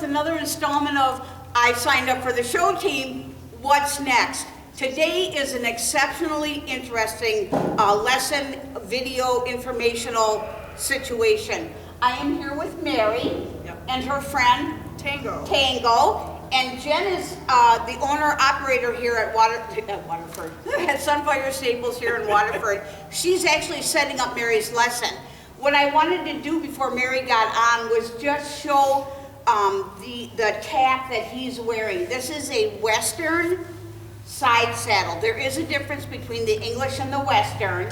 with another installment of I signed up for the show team, what's next? Today is an exceptionally interesting lesson, video, informational situation. I am here with Mary and her friend Tango. And Jen is the owner-operator here at Waterford, at Sunfire Staples here in Waterford. She's actually setting up Mary's lesson. What I wanted to do before Mary got on was just show the tack that he's wearing. This is a Western side saddle. There is a difference between the English and the Western.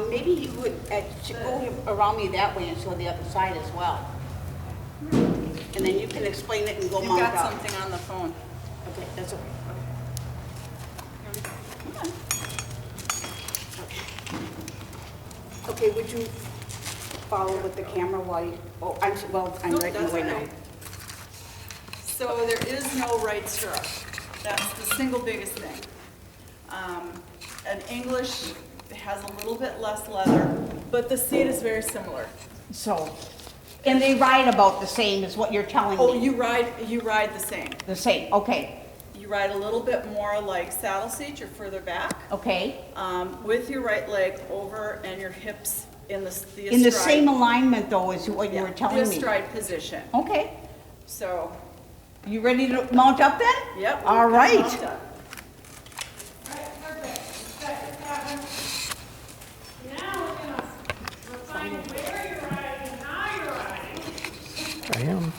Maybe you would go around me that way and show the other side as well. And then you can explain it and go mount up. You've got something on the phone. Okay, that's okay. Come on. Okay, would you follow with the camera while you, I'm right in the way now. So there is no right stirrup. That's the single biggest thing. An English has a little bit less leather, but the seat is very similar. So, and they ride about the same is what you're telling me? Oh, you ride the same. The same, okay. You ride a little bit more like saddle seat, you're further back. Okay. With your right leg over and your hips in the astride. In the same alignment though as what you were telling me? The astride position. Okay. So. You ready to mount up then? Yep. All right. I am.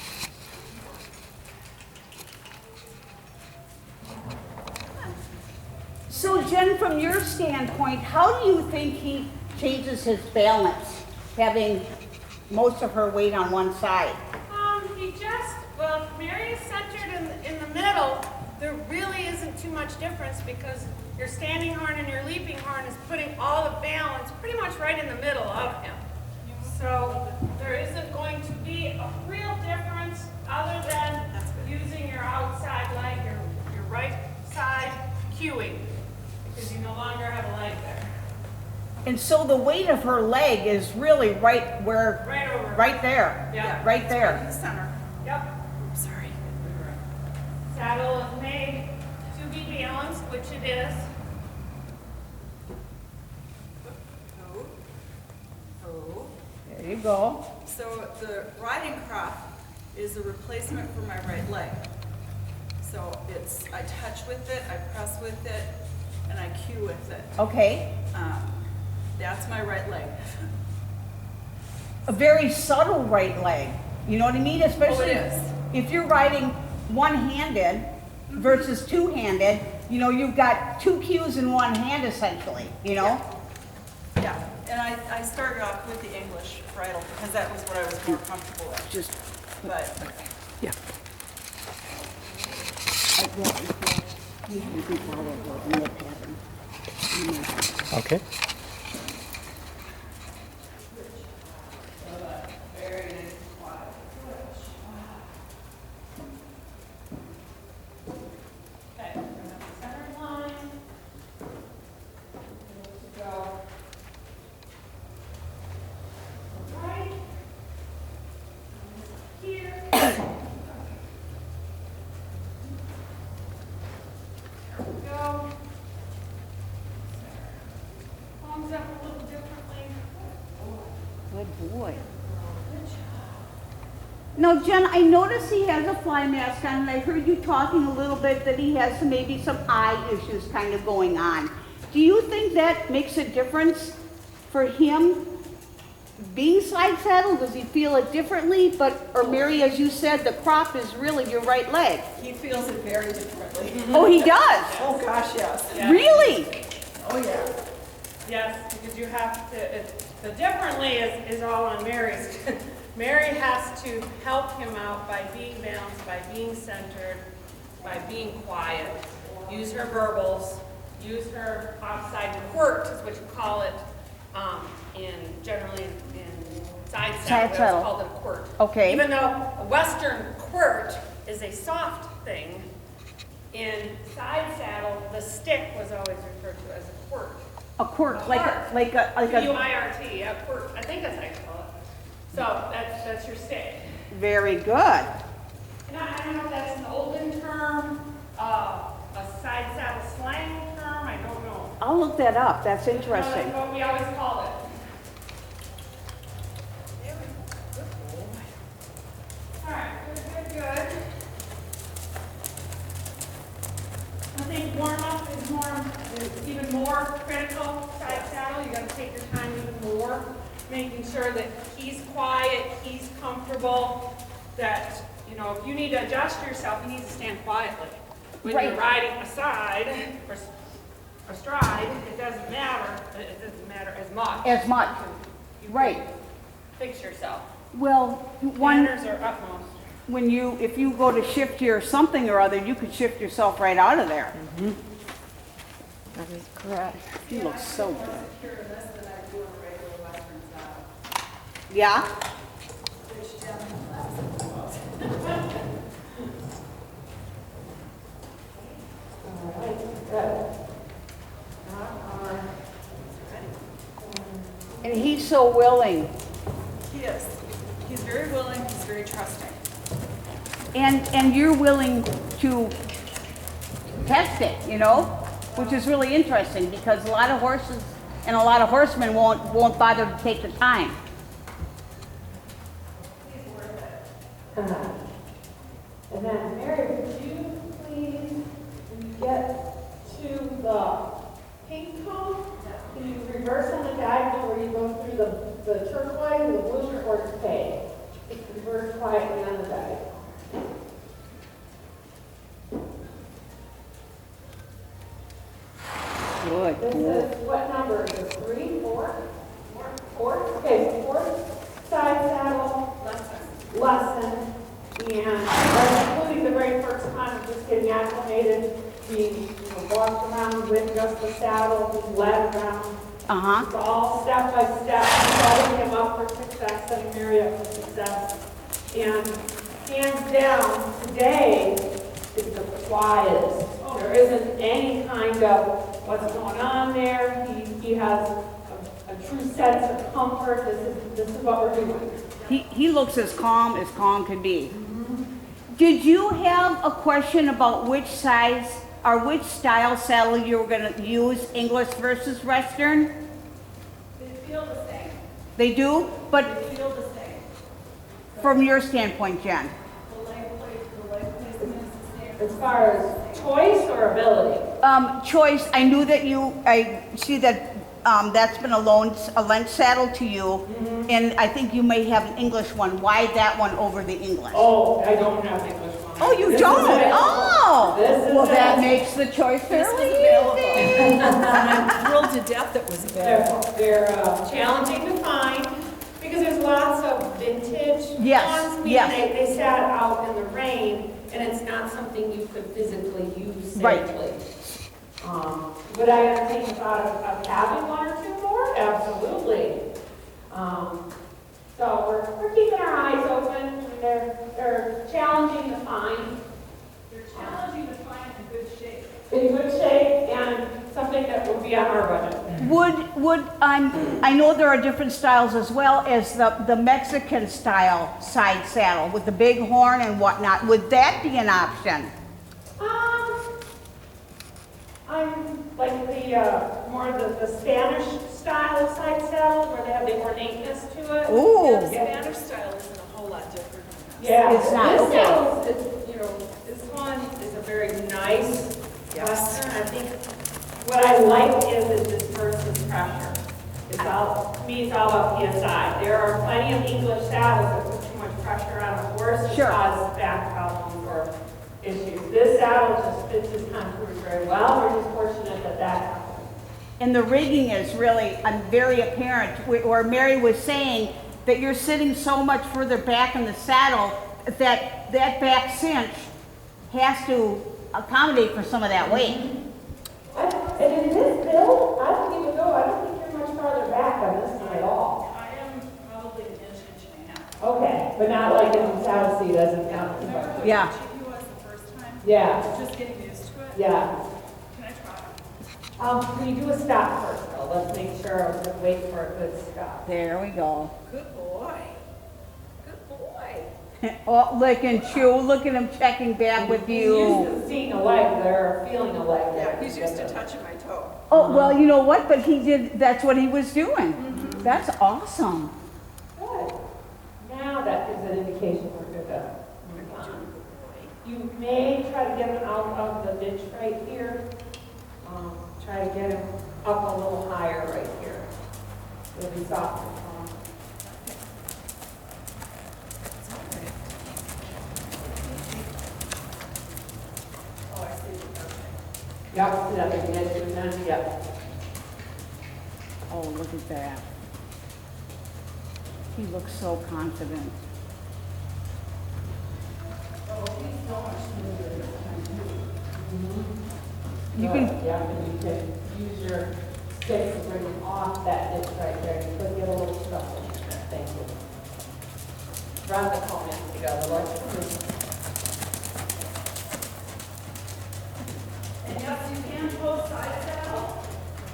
So Jen, from your standpoint, how do you think he changes his balance, having most of her weight on one side? Well, if Mary is centered in the middle, there really isn't too much difference because your standing horn and your leaping horn is putting all the balance pretty much right in the middle of him. So there isn't going to be a real difference other than using your outside leg, your right side cueing, because you no longer have a leg there. And so the weight of her leg is really right where, right there. Yeah. Right there. In the center. Yep. Sorry. Saddle is made to be balanced, which it is. There you go. So the riding crop is a replacement for my right leg. So I touch with it, I press with it, and I cue with it. Okay. That's my right leg. A very subtle right leg. You know what I mean? Especially it is. if you're riding one-handed versus two-handed, you know, you've got two cues in one hand essentially, you know? Yeah, and I started off with the English bridle because that was what I was more comfortable with. But Yeah. Okay. Good boy. Now, Jen, I noticed he has a fly mask on, and I heard you talking a little bit that he has maybe some eye issues kind of going on. Do you think that makes a difference for him being side saddle? Does he feel it differently? Or Mary, as you said, the crop is really your right leg. he feels it very differently. Oh, he does? Oh gosh, yes. Yeah. Really? Oh yeah. Yes, because you have to, the differently is all on Mary's. Mary has to help him out by being balanced, by being centered, by being quiet. Use her verbals, use her outside quirt, is what you call it, generally in side saddle, it's called a quirt. Okay. Even though a Western quirt is a soft thing, in side saddle, the stick was always referred to as a quirt. A quirt, like a Q-I-R-T, a quirt. I think that's how you call it. So that's your stick. Very good. And I don't know if that's an olden term, a side saddle slang term, I don't know. I'll look that up, that's No, interesting. that's what we always call it. All right, good. I think warm-up is even more critical. Side saddle, you gotta take your time even more, making sure that he's quiet, he's comfortable, that, you know, if you need to adjust yourself, you need to stand quietly. When you're riding aside or astride, it doesn't matter as much. As much, You right. Fix yourself. Well, one, Manners are utmost. if you go to shift your something or other, you could shift yourself right out of there. That is correct. He looks so good. Secure this than I do in a regular Western saddle, Yeah? which definitely And he's so willing. He is. He's very willing, he's very trusting. And you're willing to test it, you know, which is really interesting because a lot of horses and a lot of horsemen won't bother to take the time. And then, Mary, would you please, when you get to the pink cone, can you reverse on the diagonal where you go through the turquoise, the blue, or the pay? Just reverse quietly on the diagonal. Good. This is, what number is it, 3, 4? Fourth? Okay, so fourth side saddle lesson. And that's including the very first time of just getting acclimated, being walked around with just the saddle, being led around. Uh-huh. It's all step by step, setting him up for success, setting Mary up for success. And hands down, today is the quietest. There isn't any kind of what's going on there. He has a true sense of comfort. This is what we're doing. He looks as calm can be. Did you have a question about which size or which style saddle you were going to use, English versus Western? They feel the same. They do, but They feel the same. from your standpoint, Jen. The leg placement is the same. As far as choice or ability? Choice, I knew that I see that that's been a Lent saddle to you, and I think you may have an English one. Why that one over the English? Oh, I don't have English one. Oh, you This don't? is it. Oh! This is Well, that it. makes the choice This was fairly available. easy. And I'm thrilled to death it was available. They're challenging to find because there's lots of vintage Yes, ones. Meaning yes. They sat out in the rain and it's not something you could physically use Right. safely. Would I entertain the thought of having one or two more? Absolutely. So we're keeping our eyes open. And they're challenging to find. They're challenging to find in good shape. In good shape and something that would be on our budget. I know there are different styles as well as the Mexican style side saddle with the big horn and whatnot. Would that be an option? I'm like more of the Spanish style of side saddle where they have the ornateness to it. Ooh. The Spanish style isn't a whole lot different. Yeah, It's not, this okay. saddle is, this one is a very nice Western. I think what I like is it disperses pressure. To me, it's all about PSI. There are plenty of English saddles that put too much pressure on a horse and Sure. cause back problems or issues. This saddle just fits his contours very well. We're just fortunate that happens. And the rigging is really very apparent, where Mary was saying that you're sitting so much further back in the saddle that back cinch has to accommodate for some of that weight. And in this build, I don't even know, I don't think you're much farther back on this one at all. I am probably an inch and a half. Okay, but not like in the saddle seat doesn't count. Remember how Yeah. cheap he was the first time? Yeah, Just getting used to it? yeah. Can I try? Can you do a stop first though? Let's make sure, let's wait for a good stop. There we go. Good boy. Good boy. Oh, lick and chew, look at him checking back with He's you. used to seeing a leg there, or feeling a leg there. Yeah, he's used to touching my toe. Oh, well, you know what, but he did, that's what he was doing. That's awesome. Good. Now that gives an indication we're good to move on. You may try to get him out of the ditch right here. Try to get him up a little higher right here. It'll be softer. Oh, I see. Yep, that big edge, and then, yep. Oh, look at that. He looks so confident. You can, Yeah, and you can use your stick to bring him off that ditch right there. You could get a little stuff in there. Thank you. Run the comments together like this. And yes, you can post side saddle.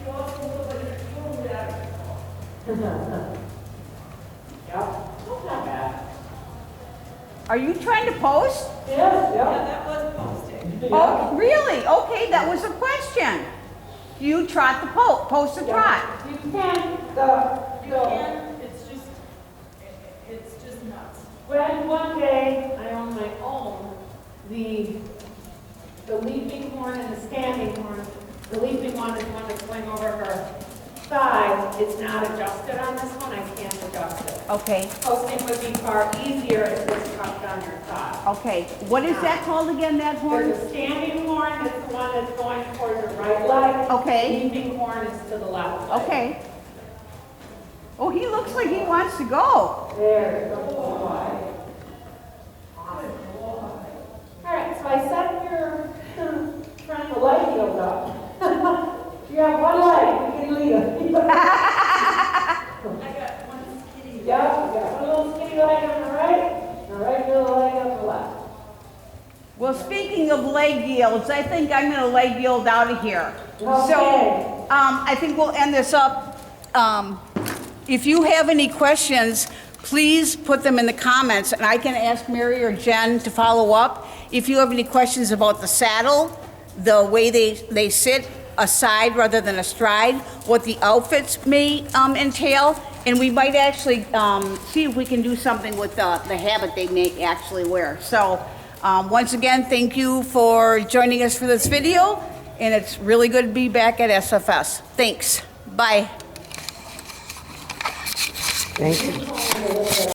You also look like you're totally out of control. Yep, not bad. are you trying to post? Yeah, Yeah, that was posting. Oh, really? Okay, that was a question. Do you trot the post a trot? You can, You can, it's just nuts. when one day I on my own, the leaping horn and the standing horn, the leaping one is one that's going over her thigh. It's not adjusted on this one, I can't adjust it. Okay, Posting would be far easier if it's tucked on your thigh. okay. What is that called again, that horn? There's a standing horn, that's the one that's going towards your right leg. Okay. Leaping horn is to the left leg. Okay. Oh, he looks like he wants to go. There, good boy. Awesome. All right, so I set your trying to leg heels up. You have one leg, you can lead it. I got one skinny. Yep, you got one little skinny leg on the right, and a regular leg on the left. Well, speaking of leg yields, I think I'm gonna leg yield out of here. Okay. So, I think we'll end this up. If you have any questions, please put them in the comments, and I can ask Mary or Jen to follow up. If you have any questions about the saddle, the way they sit aside rather than astride, what the outfits may entail, and we might actually see if we can do something with the habit they may actually wear. So, once again, thank you for joining us for this video, and it's really good to be back at SFS. Thanks. Bye. Thank you.